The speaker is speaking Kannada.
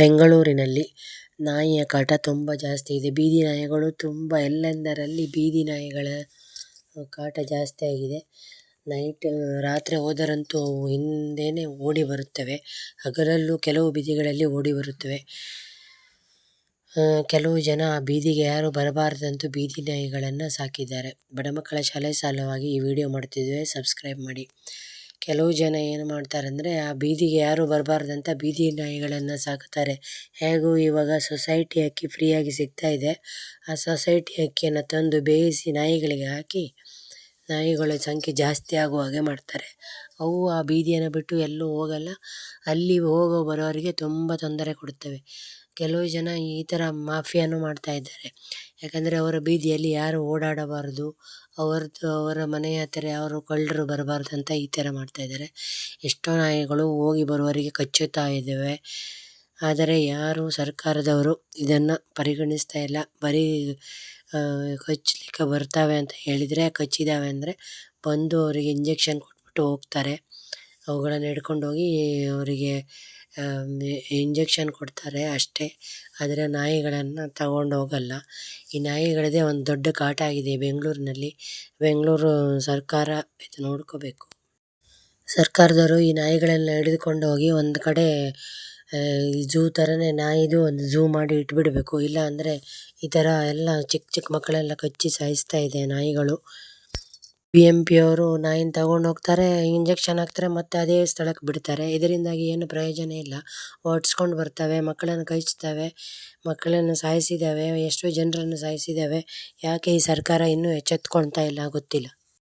ಬೆಂಗಳೂರಿನಲ್ಲಿ ನಾಯಿಯ ಕಾಟ ತುಂಬ ಜಾಸ್ತಿ ಇದೆ. ಬೀದಿ ನಾಯಿಗಳು ತುಂಬ ಎಲ್ಲೆಂದರಲ್ಲಿ ಬೀದಿ ನಾಯಿಗಳ ಕಾಟ ಜಾಸ್ತಿ ಆಗಿದೆ. ರಾತ್ರಿ ಹೋದರಂತೂ ಹಿಂದೆಯೇ ಓಡಿ ಬರುತ್ತವೆ. ಹಗಲಲ್ಲೂ ಕೆಲವು ಬೀದಿಗಳಲ್ಲಿ ಓಡಿ ಬರುತ್ತವೆ. ಕೆಲವು ಜನ ಬೀದಿಗೆ ಯಾರು ಬರಬಾರದಂತೂ ಬೀದಿ ನಾಯಿಗಳನ್ನು ಸಾಕಿದ್ದಾರೆ. ಬಡ ಮಕ್ಕಳ ಶಾಲೆ ಸಲುವಾಗಿ ಈ ವಿಡಿಯೋ ಮಾಡ್ತಿದ್ದೇವೆ, ಸಬ್ಸ್ಕ್ರೈಬ್ ಮಾಡಿ. ಕೆಲವು ಜನ ಏನು ಮಾಡ್ತಾರಂದರೆ ಆ ಬೀದಿಗೆ ಯಾರು ಬರಬಾರ್ದಂತ ಬೀದಿ ನಾಯಿಗಳನ್ನು ಸಾಕ್ತಾರೆ. ಹೇಗೂ ಇವಾಗ ಸೊಸೈಟಿ ಅಕ್ಕಿ ಫ್ರೀಯಾಗಿ ಸಿಗ್ತಾ ಇದೆ. ಆ ಸೊಸೈಟಿ ಅಕ್ಕಿಯನ್ನು ತಂದು ಬೇಯಿಸಿ ನಾಯಿಗಳಿಗೆ ಹಾಕಿ ನಾಯಿಗಳ ಸಂಖ್ಯೆ ಜಾಸ್ತಿ ಆಗುವ ಹಾಗೆ ಮಾಡ್ತಾರೆ. ಅವು ಆ ಬೀದಿಯನ್ನು ಬಿಟ್ಟು ಎಲ್ಲೂ ಹೋಗಲ್ಲ. ಅಲ್ಲಿ ಹೋಗೋ ಬರೋರಿಗೆ ತುಂಬ ತೊಂದರೆ ಕೊಡುತ್ತವೆ. ಕೆಲವು ಜನ ಈ ಥರ ಮಾಫಿಯಾನು ಮಾಡ್ತಾ ಇದ್ದಾರೆ. ಯಾಕಂದರೆ ಅವರ ಬೀದಿಯಲ್ಲಿ ಯಾರು ಓಡಾಡಬಾರದು, ಅವರ ಮನೆಯ ಹತ್ತಿರ ಯಾರು ಕಳ್ಳರು ಬರಬಾರ್ದು ಅಂತ ಈ ಥರ ಮಾಡ್ತಾ ಇದ್ದಾರೆ. ಎಷ್ಟೋ ನಾಯಿಗಳು ಹೋಗಿ ಬರುವವರಿಗೆ ಕಚ್ಚುತ್ತಾ ಇದ್ದಾವೆ. ಆದರೆ ಯಾರು ಸರ್ಕಾರದವರು ಇದನ್ನು ಪರಿಗಣಿಸ್ತಾ ಇಲ್ಲ. ಬರೀ ಕಚ್ಚಲಿಕ್ಕೆ ಬರ್ತಾವೆ ಅಂತ ಹೇಳಿದರೆ, ಕಚ್ಚಿದ್ದಾವೆ ಅಂದರೆ ಬಂದು ಅವರಿಗೆ ಇಂಜೆಕ್ಷನ್ ಕೊಟ್ಬಿಟ್ಟು ಹೋಗ್ತಾರೆ. ಅವುಗಳನ್ನು ಹಿಡ್ಕೊಂಡೋಗಿ ಅವರಿಗೆ ಇಂಜೆಕ್ಷನ್ ಕೊಡ್ತಾರೆ ಅಷ್ಟೇ. ಆದರೆ ನಾಯಿಗಳನ್ನು ತಗೊಂಡು ಹೋಗಲ್ಲ. ಈ ನಾಯಿಗಳದೇ ಒಂದು ದೊಡ್ಡ ಕಾಟ ಆಗಿದೆ ಬೆಂಗಳೂರಿನಲ್ಲಿ. ಬೆಂಗಳೂರು ಸರ್ಕಾರ ಇದು ನೋಡ್ಕೋಬೇಕು. ಸರ್ಕಾರದವರು ಈ ನಾಯಿಗಳೆಲ್ಲ ಹಿಡಿದುಕೊಂಡು ಹೋಗಿ ಒಂದು ಕಡೆ ಝೂ ಥರನೇ ನಾಯಿದು ಒಂದು ಝೂ ಮಾಡಿ ಇಟ್ಬಿಡಬೇಕು. ಇಲ್ಲ ಅಂದರೆ ಈ ಥರ ಎಲ್ಲ ಚಿಕ್ಕ ಚಿಕ್ಕ ಮಕ್ಕಳೆಲ್ಲ ಕಚ್ಚಿ ಸಾಯಿಸ್ತಾ ಇದೆ ನಾಯಿಗಳು. BMP ಅವರು ನಾಯಿನ ತಗೊಂಡು ಹೋಗ್ತಾರೆ, ಇಂಜೆಕ್ಷನ್ ಹಾಕ್ತಾರೆ, ಮತ್ತು ಅದೇ ಸ್ಥಳಕ್ಕೆ ಬಿಡ್ತಾರೆ. ಇದರಿಂದಾಗಿ ಏನು ಪ್ರಯೋಜನ ಇಲ್ಲ. ಓಡಿಸ್ಕೊಂಡು ಬರ್ತವೆ, ಮಕ್ಕಳನ್ನು ಕಚ್ತವೆ, ಮಕ್ಕಳನ್ನು ಸಾಯಿಸಿದ್ದಾವೆ, ಎಷ್ಟೋ ಜನರನ್ನು ಸಾಯಿಸಿದ್ದಾವೆ. ಯಾಕೆ ಈ ಸರ್ಕಾರ ಇನ್ನೂ ಎಚ್ಚೆತ್ಕೊಳ್ತಾ ಇಲ್ಲ ಗೊತ್ತಿಲ್ಲ.